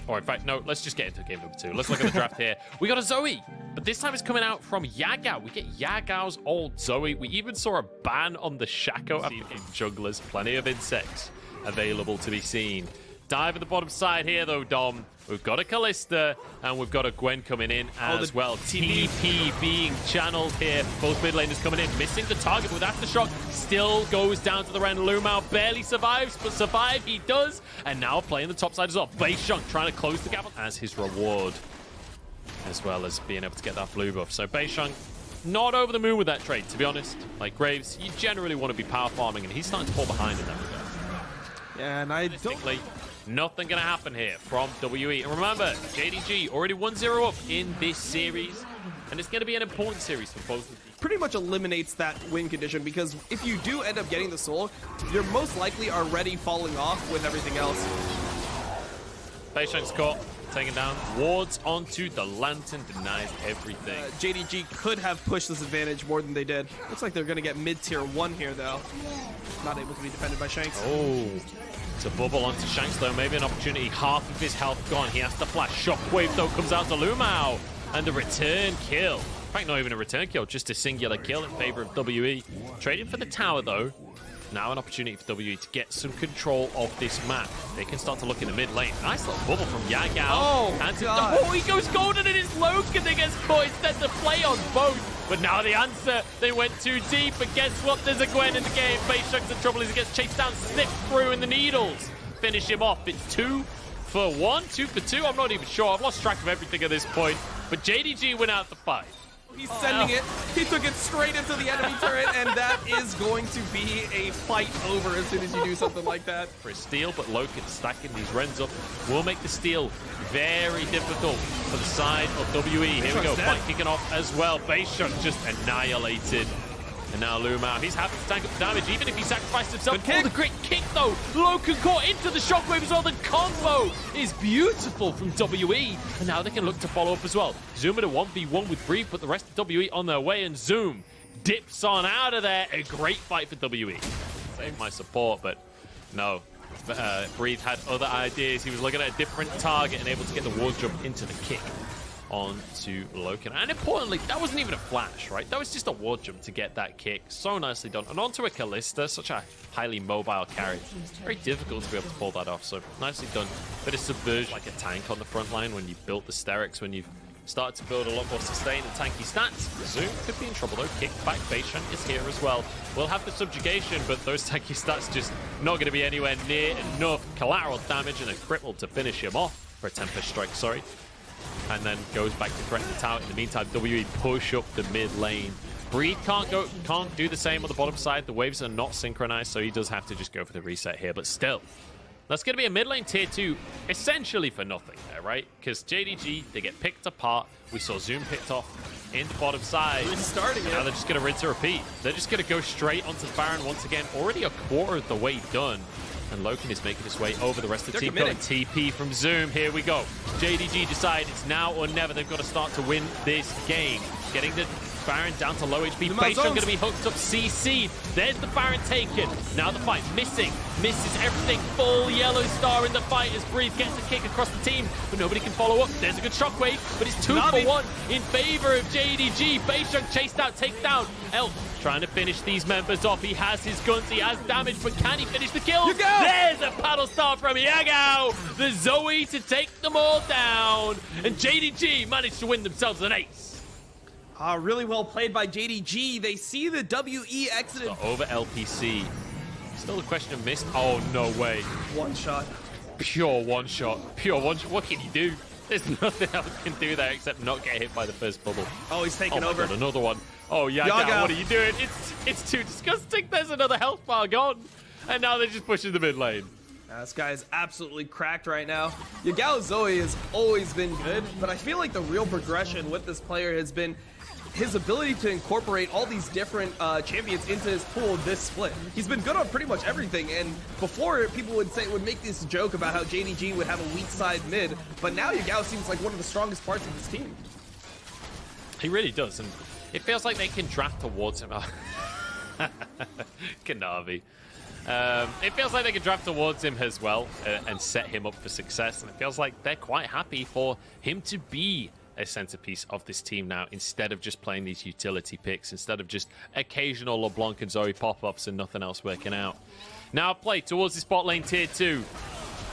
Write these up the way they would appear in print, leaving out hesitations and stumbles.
Or in fact, no, let's just get into game number 2. Let's look at the draft here. We got a Zoe, but this time it's coming out from Yagao. We get Yagao's old Zoe. We even saw a ban on the Shaco jugglers. Plenty of insects available to be seen. Dive at the bottom side here, though, Dom. We've got a Callista, and we've got a Gwen coming in as well. TP being channeled here. Both mid laners coming in, missing the target with Aftershock. Still goes down to the Ren. Lumao barely survives, but survive he does. And now playing the top side as well. Beishunk trying to close the gap as his reward, as well as being able to get that blue buff. So Beishunk, not over the moon with that trade, to be honest. Like Graves, you generally want to be power farming, and he's starting to fall behind in that regard. Yeah, and I don't... Nothing going to happen here from WE. And remember, JDG already 1-0 up in this series. And it's going to be an important series for both of them. Pretty much eliminates that win condition, because if you do end up getting the soul, you're most likely already falling off with everything else. Beishunk's caught, taken down. Wards onto the Lantern, denies everything. JDG could have pushed this advantage more than they did. Looks like they're going to get mid-tier 1 here, though. Not able to be defended by Shanks. Oh. To bubble onto Shanks, though, maybe an opportunity. Half of his health gone. He has to flash. Shockwave, though, comes out to Lumao. And a return kill. In fact, not even a return kill, just a singular kill in favor of WE. Trading for the tower, though. Now an opportunity for WE to get some control of this map. They can start to look in the mid lane. Nice little bubble from Yagao. Oh, and God. Oh, he goes golden and it's Logan that gets caught instead to play on both. But now the answer, they went too deep. But guess what? There's a Gwen in the game. Beishunk's in trouble as he gets chased down, snipped through in the needles. Finish him off. It's 2 for 1, 2 for 2. I'm not even sure. I've lost track of everything at this point. But JDG went out the fight. He's sending it. He took it straight into the enemy turret, and that is going to be a fight over as soon as you do something like that. For a steal, but Loken stacking these Rens up will make the steal very difficult for the side of WE. Here we go, fight kicking off as well. Beishunk just annihilated. And now Lumao, he's happy to tank up the damage, even if he sacrificed himself. Oh, the great kick, though. Loken caught into the shockwave as well. The combo is beautiful from WE. And now they can look to follow up as well. Zoom at a 1v1 with Breathe, but the rest of WE on their way. And Zoom dips on out of there. A great fight for WE. Save my support, but no. Breathe had other ideas. He was looking at a different target and able to get the ward jump into the kick onto Loken. And importantly, that wasn't even a flash, right? That was just a ward jump to get that kick. So nicely done. And onto a Callista, such a highly mobile carry. It's very difficult to be able to pull that off. So nicely done. Bit of subversion, like a tank on the front line when you've built the Sterix, when you've started to build a lot more sustain and tanky stats. Zoom could be in trouble though. Kick back, Beishunk is here as well. We'll have the subjugation, but those tanky stats just not going to be anywhere near enough collateral damage and a cripple to finish him off for a Tempest Strike, sorry. And then goes back to threaten the tower. In the meantime, WE push up the mid lane. Breathe can't do the same on the bottom side. The waves are not synchronized, so he does have to just go for the reset here. But still, that's going to be a mid lane tier 2, essentially for nothing there, right? Because JDG, they get picked apart. We saw Zoom picked off in the bottom side. Restarting it. Now they're just going to rinse and repeat. They're just going to go straight onto the Baron once again. Already a quarter of the way done. And Loken is making his way over the rest of the team. Got a TP from Zoom. Here we go. JDG decide it's now or never. They've got to start to win this game. Getting the Baron down to low HP. Beishunk going to be hooked up. CC. There's the Baron taken. Now the fight. Missing. Misses everything. Full yellow star in the fight as Breathe gets a kick across the team. But nobody can follow up. There's a good shockwave. But it's 2 for 1 in favor of JDG. Beishunk chased out. Takedown. Elf trying to finish these members off. He has his guns. He has damage. But can he finish the kill? There's a paddle start from Yagao. The Zoe to take them all down. And JDG managed to win themselves an ace. Really well played by JDG. They see the WE exited. Over LPC. Still a question of missed. Oh, no way. One shot. Pure one shot. Pure one shot. What can you do? There's nothing else you can do there except not get hit by the first bubble. Oh, he's taking over. God, another one. Oh, Yagao, what are you doing? It's too disgusting. There's another health bar gone. And now they're just pushing the mid lane. This guy is absolutely cracked right now. Yagao Zoe has always been good, but I feel like the real progression with this player has been his ability to incorporate all these different champions into his pool this split. He's been good on pretty much everything, and before people would make this joke about how JDG would have a weak side mid, but now Yagao seems like one of the strongest parts of this team. He really does, and it feels like they can draft towards him. Kanavi. It feels like they can drive towards him as well and set him up for success. And it feels like they're quite happy for him to be a centerpiece of this team now, instead of just playing these utility picks, instead of just occasional LeBlanc and Zoe pop-ups and nothing else working out. Now play towards the spot lane tier 2.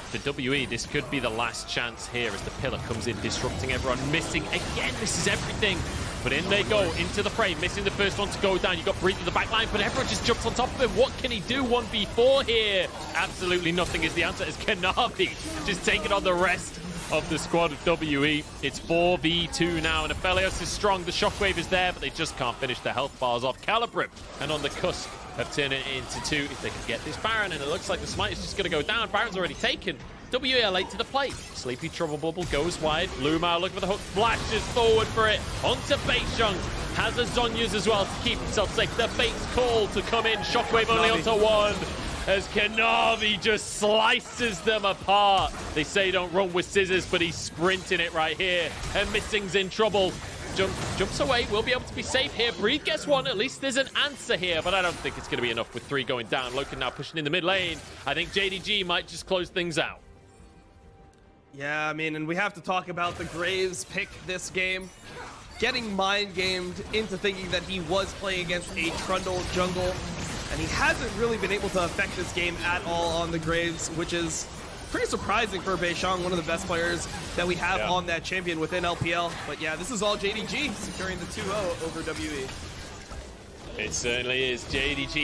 For WE, this could be the last chance here as the pillar comes in, disrupting everyone, missing again. This is everything. But in they go, into the fray, missing the first one to go down. You got Breathe in the back line, but everyone just jumps on top of him. What can he do? 1v4 here. Absolutely nothing is the answer, as Kanavi just taking on the rest of the squad of WE. It's 4v2 now, and Aphelios is strong. The shockwave is there, but they just can't finish the health bars off. Calibrim, and on the cusp of turning it into 2 if they can get this Baron, and it looks like the smite is just going to go down. Baron's already taken. WE are late to the plate. Sleepy Trouble Bubble goes wide. Lumao looking for the hook, flashes forward for it. Onto Beisheng. Has a Zhonya's as well to keep himself safe. The bait's call to come in. Shockwave only onto 1. As Kanavi just slices them apart. They say don't run with scissors, but he's sprinting it right here. And Missing's in trouble. Jumps away, will be able to be safe here. Breathe gets 1, at least there's an answer here, but I don't think it's going to be enough with 3 going down. Loken now pushing in the mid lane. I think JDG might just close things out. Yeah, I mean, and we have to talk about the Graves pick this game. Getting mind-gamed into thinking that he was playing against a Trundle jungle, and he hasn't really been able to affect this game at all on the Graves, which is pretty surprising for Beisheng, one of the best players that we have on that champion within LPL. But yeah, this is all JDG securing the 2-0 over WE. It certainly is. JDG